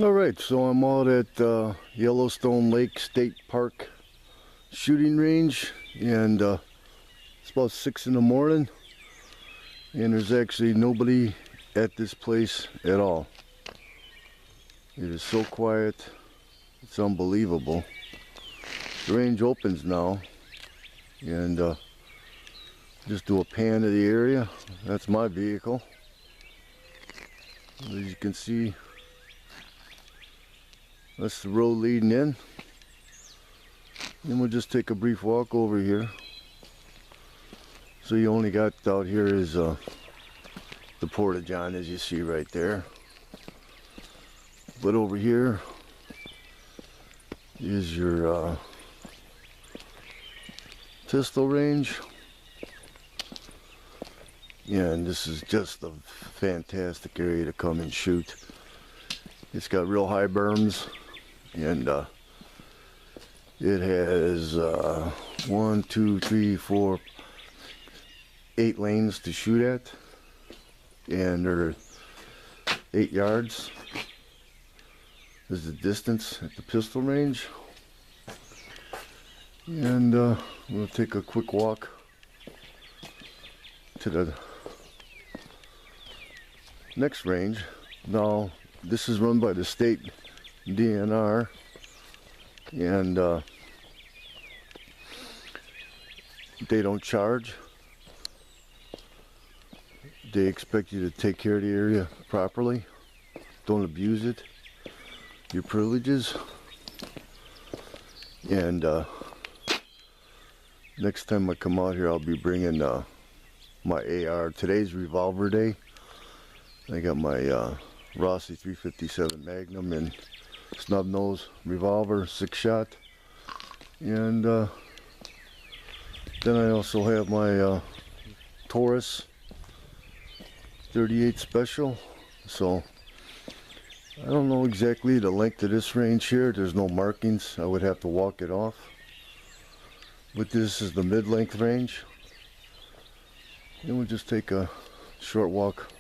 Alright, so I'm out at Yellowstone Lake State Park shooting range, and it's about 6 in the morning, and there's actually nobody at this place at all. It is so quiet, it's unbelievable. The range opens now, and just do a pan of the area. That's my vehicle. As you can see, that's the road leading in. And we'll just take a brief walk over here. So you only got out here is the Porta-John, as you see right there. But over here is your pistol range. And this is just a fantastic area to come and shoot. It's got real high berms, and it has 1, 2, 3, 4, 8 lanes to shoot at, and they're 8 yards is the distance at the pistol range. And we'll take a quick walk to the next range. Now this is run by the state DNR, and they don't charge. They expect you to take care of the area properly. Don't abuse it, your privileges. And next time I come out here, I'll be bringing my AR. Today's revolver day. I got my Rossi 357 Magnum and snub nose revolver, 6-shot, and then I also have my Taurus 38 Special. So I don't know exactly the length of this range here. There's no markings. I would have to walk it off. But this is the mid-length range, and we'll just take a short walk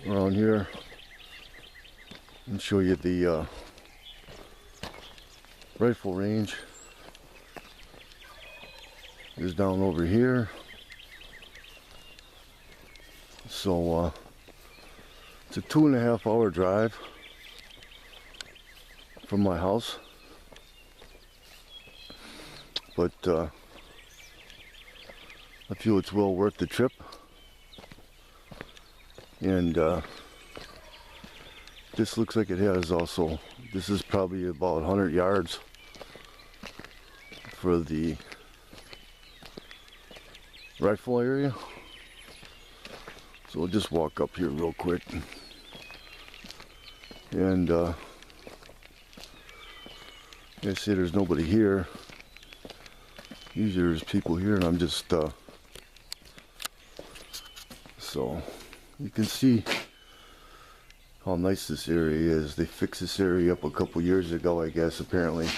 around here and show you the rifle range is down over here. So it's a 2.5 hour drive from my house, but I feel it's well worth the trip. And this looks like it has also, this is probably about 100 yards for the rifle area. So we'll just walk up here real quick. And I see there's nobody here. Usually there's people here, and I'm just so you can see how nice this area is. They fixed this area up a couple years ago, I guess, apparently.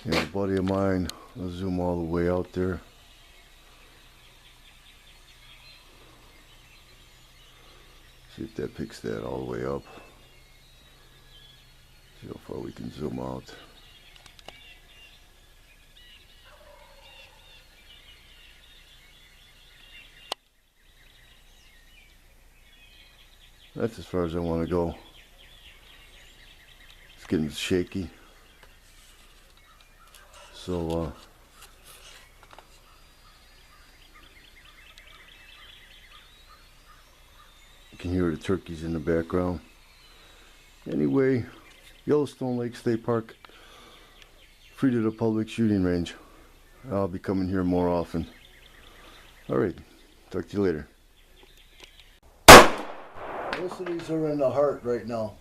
And a buddy of mine, I'll zoom all the way out there. See if that picks that all the way up. See how far we can zoom out. That's as far as I want to go. It's getting shaky. So you can hear the turkeys in the background. Anyway, Yellowstone Lake State Park, free to the public shooting range. I'll be coming here more often. Alright, talk to you later. Most of these are in the heart right now.